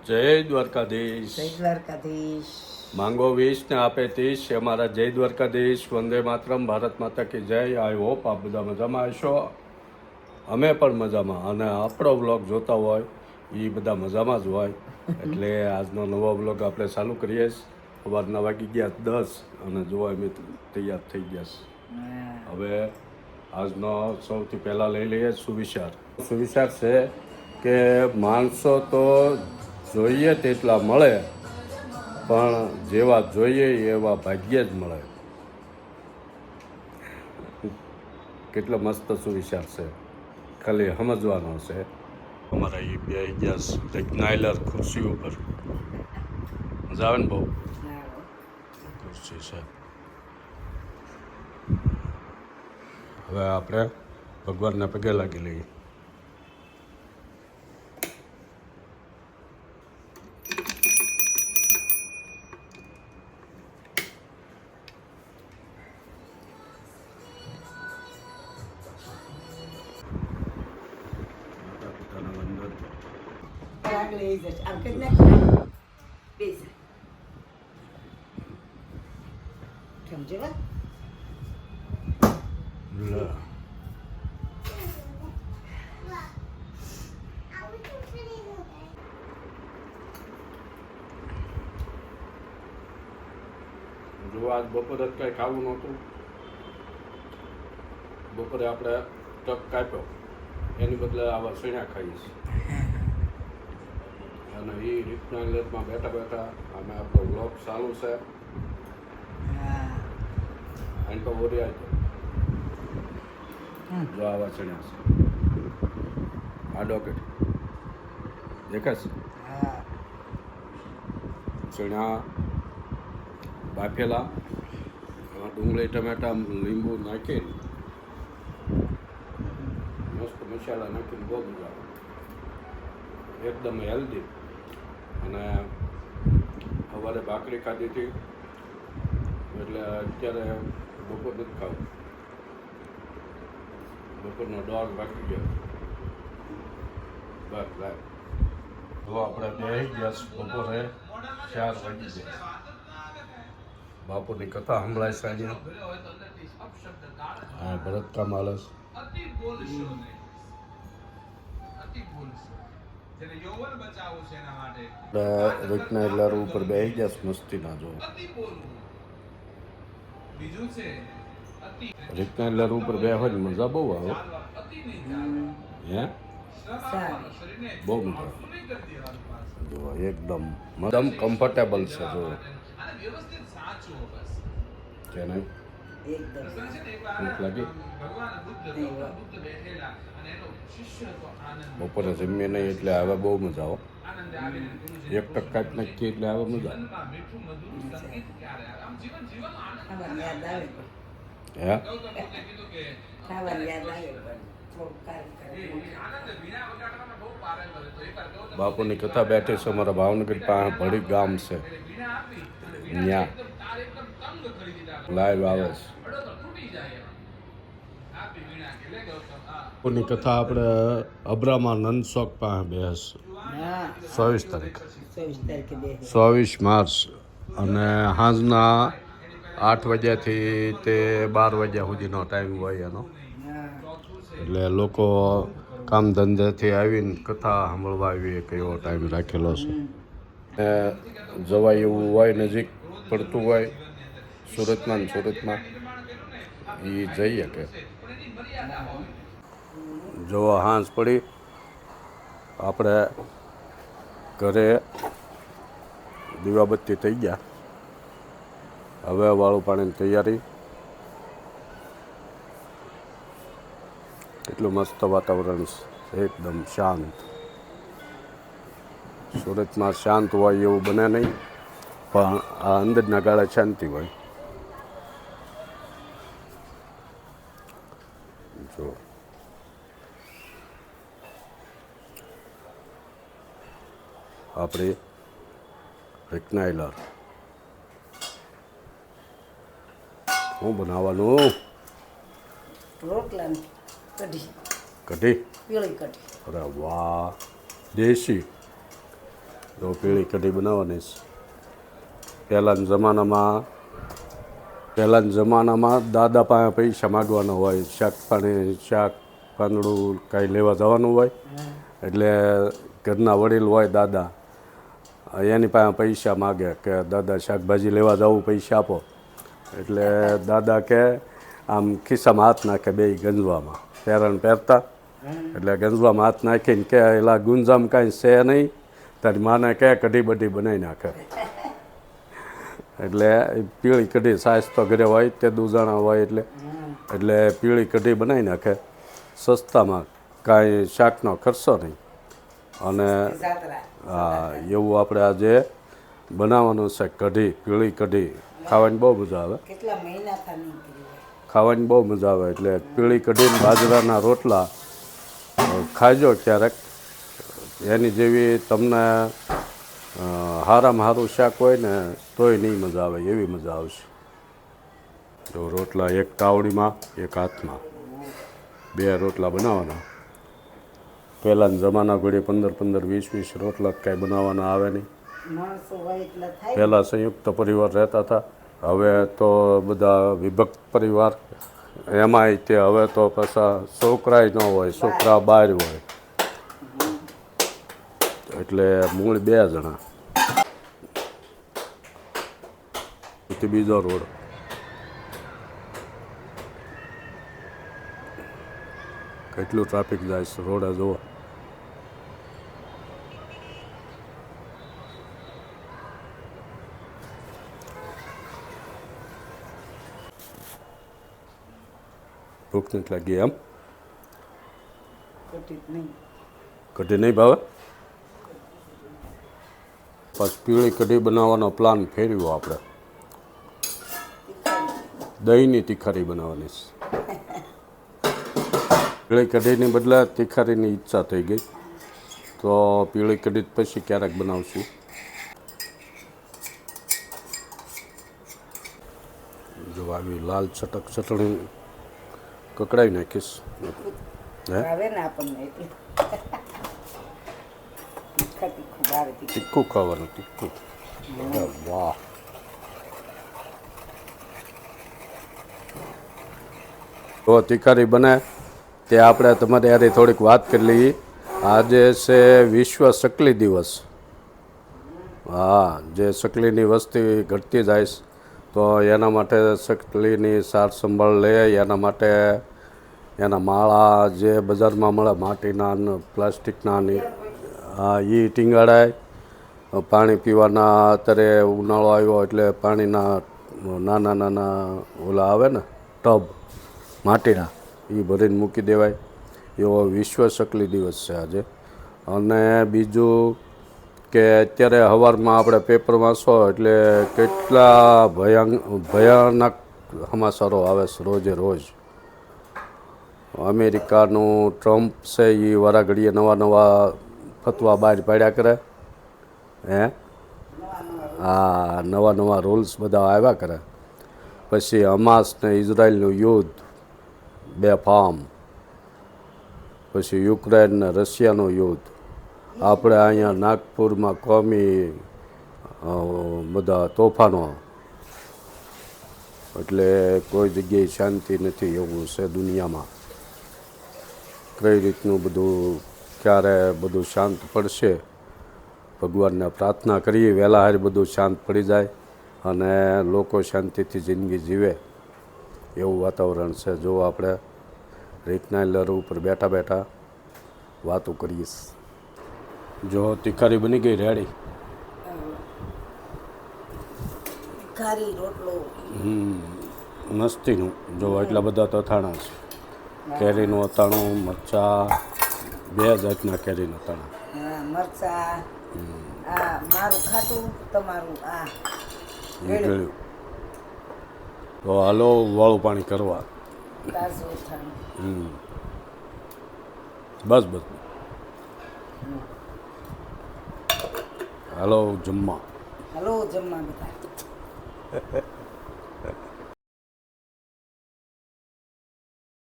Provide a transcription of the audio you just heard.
જય દ્વારકાધીશ. જય દ્વારકાધીશ. માંગો 20 ને આપે 30. અમારા જય દ્વારકાધીશ. વંદે માતરમ. ભારત માતા કી જય. આઈ હોપ આપ બધા મજામાં હશો. અમે પણ મજામાં, અને આપણો વ્લોગ જોતા હોય એ બધા મજામાં જ હોય. એટલે આજનો નવો વ્લોગ આપણે ચાલુ કરીએ. સવારના વાગી ગયા 10 અને જોવા અમે તૈયાર થઈ ગયા છે. હવે આજનો સૌથી પહેલાં લઈ લઈએ સુવિચાર. સુવિચાર છે કે માણસો તો જોઈએ તેટલા મળે, પણ જેવા જોઈએ એવા ભાગ્યે જ મળે. કેટલો મસ્ત સુવિચાર છે, ખાલી સમજવાનો છે. અમારા એ બે ગયા નાયલર ખુરશી ઉપર. મજા આવે ને બહુ ખુરશી છે. હવે આપણે ભગવાનને પગે લાગી લઈએ. લઈ જશે આમ કેટલે બેસ સમજે વા જો આજ બપોરે જ કાંઈ ખાવું નહોતું. બપોરે આપણે ટક કાપ્યો, એની બદલે આવા સણ્યા ખાઈશ. અને એ રીતના લેટમાં બેઠા બેઠા અમે આપણો વ્લોગ ચાલુ છે. અને તો ઓરી આવી જો આવા ચણ્યા છે. આ ડોકેટ દેખાશ. ચણા બાફેલા, એમાં ડુંગળી ટમેટા લીંબુ નાખીને મસ્ત મસાલા નાખીને બહુ મજા આવે. એકદમ હેલ્ધી. અને સવારે ભાખરી ખાધી હતી, એટલે અત્યારે બપોર નથી ખાવું. બપોરનો ડોગ બાકી ગયો. બસ લાય તો આપણે બે ગેસ બપોરે 4 વાગી ગયા. બાપુની કથા સંભળાય છે અહીંયા. હા, ભરતકામ હાલે છે. રીતના એટલે ઉપર બેસી ગયા મસ્તી ના જો. રીતના એટલે ઉપર બે હોય ને મજા બહુ આવે. હે બહુ મજા જો, એકદમ કમ્ફર્ટેબલ છે જો. કે નહીં ભૂખ લાગી? બપોરે જમીએ નહીં એટલે હવે બહુ મજા આવે. એક ટક કાપી નાખીએ એટલે હવે મજા. ખાવાની યાદ આવે હે ખાવાની યાદ આવે બાપુની કથા બેઠી છે અમારા ભાવનગર પાસે ભળી ગામ છે, ત્યાં લાઈવ આવે છે. બાપુની કથા આપણે અબ્રામા નંદ ચોક પાસે બેસ 24 તારીખ 24 માર્ચ, અને સાંજના 8 વાગ્યાથી તે 12 વાગ્યા સુધીનો ટાઈમ હોય એનો. એટલે લોકો કામ ધંધેથી આવીને કથા સાંભળવા આવી એક એવો ટાઈમ રાખેલો છે. જવાય એવું હોય, નજીક પડતું હોય સુરતમાં એ જઈ શકે. જો સાંજ પડી, આપણે ઘરે દીવાબત્તી થઈ ગયા. હવે વાળું પાણીની તૈયારી. એટલું મસ્ત વાતાવરણ છે, એકદમ શાંત. સુરતમાં શાંત હોય એવું બને નહીં, પણ આ અંદરના ગાળે શાંતિ હોય. જો આપણે રિકનાઇલર શું બનાવવાનું? રોટલા કઢી કઢી. પીળી કઢી. અરે વાહ, દેશી તો પીળી કઢી બનાવવાની છે. પહેલાંના જમાનામાં દાદા પાસે પૈસા માગવાના હોય, શાક પાંદડું કાંઈ લેવા જવાનું હોય, એટલે ઘરના વડીલ હોય દાદા, એની પાસે પૈસા માગે કે દાદા શાકભાજી લેવા જવું, પૈસા આપો. એટલે દાદા કે આમ ખિસ્સામાં હાથ નાખે, બે ગંજવામાં પહેરણ પહેરતા, એટલે ગંજવામાં હાથ નાખીને કે એલા ગુંજામ કાંઈ છે નહીં, તારી માને કે કઢી બઢી બનાવી નાખે. એટલે પીળી કઢી સાસ તો ઘરે હોય તે દૂધાણા હોય, એટલે પીળી કઢી બનાવી નાખે સસ્તામાં, કાંઈ શાકનો ખર્ચો નહીં. અને હા, એવું આપણે આજે બનાવવાનું છે કઢી, પીળી કઢી. ખાવાની બહુ મજા આવે, કેટલા મહિના થા નીકળી ખાવાની બહુ મજા આવે. એટલે પીળી કઢી બાજરાના રોટલા ખાજો ક્યારેક, એની જેવી તમને હારામાં સારું શાક હોય ને તોય નહીં મજા આવે, એવી મજા આવશે. તો રોટલા એક તાવડીમાં એક હાથમાં, બે રોટલા બનાવવાના. પહેલાંના જમાના ઘડી 15-20 રોટલા કાંઈ બનાવવાના આવે નહીં. માણસો હોય એટલે થાય. પહેલાં સંયુક્ત પરિવાર રહેતા હતા, હવે તો બધા વિભક્ત પરિવાર. એમાંય તે હવે તો પાછા છોકરાય ન હોય, છોકરા બહાર હોય, એટલે મૂળ 2 જણા. બીજો રોડ કેટલું ટ્રાફિક જાય છે, રોડે જુઓ. ભૂખ નથી લાગી એમ? કઢી નહીં ભાવે? પછી પીળી કઢી બનાવવાનો પ્લાન ફેરવ્યો આપણે. દહીંની તીખારી બનાવવાની છે. પીળી કઢીની બદલે તીખારીની ઈચ્છા થઈ ગઈ, તો પીળી કઢી પછી ક્યારેક બનાવશું. જો આવી લાલ ચટક ચટણી કકડાવી નાખીશ. ભાવે ને આપણને એટલે તીખું ભાવે. તીખું ખાવાનું, તીખું. વાહ, તો તીખારી બને તે આપણે તમારી યારે થોડીક વાત કરી લઈએ. આજે છે વિશ્વ સકલી દિવસ. હા, જે સકલીની વસ્તી ઘટતી જાય છે, તો એના માટે સકલીની સાર સંભાળ લે, એના માટે એના માળા જે બજારમાં મળે માટીના ને પ્લાસ્ટિકના, હા, એ ટીંગાડાય. પાણી પીવાના અત્યારે ઉનાળો આવ્યો એટલે પાણીના નાના ઓલા આવે ને ટબ માટીના, એ ભરીને મૂકી દેવાય. એવો વિશ્વ સકલી દિવસ છે આજે. અને બીજું કે અત્યારે સવારમાં આપણે પેપર વાંચો એટલે કેટલા ભયાનક સમાચારો આવે છે રોજે રોજ. અમેરિકાનું ટ્રમ્પ છે એ વારા ઘડીએ નવા ફતવા બહાર પાડ્યા કરે. હા, નવા રૂલ્સ બધા આવ્યા કરે. પછી હમાસ ને ઇઝરાયલનું યુદ્ધ બેફામ, પછી યુક્રેન ને રશિયાનું યુદ્ધ. આપણે અહીંયા નાગપુરમાં કોમી બધા તોફાનો, એટલે કોઈ જગ્યાએ શાંતિ નથી એવું છે દુનિયામાં. કઈ રીતનું બધું, ક્યારે બધું શાંત પડશે, ભગવાનને પ્રાર્થના કરીએ વહેલા હારી બધું શાંત પડી જાય અને લોકો શાંતિથી જિંદગી જીવે એવું વાતાવરણ છે. જો આપણે રીતના લર ઉપર બેઠા બેઠા વાતો કરીએ. જો તીખારી બની ગઈ રેડી. તીખારી રોટલો મસ્તીનું. જો એટલા બધા તથાણા છે. કેરીનું અથાણું, મરચાં, 2 જાતના કેરીનું અથાણું. હા, મરચા. આ મારું ખાટું, તમારું આ ગળ્યું. તો હાલો વાળું પાણી કરવા. તાજું અથાણું. બસ હાલો જમવા. હાલો જમવા બધા.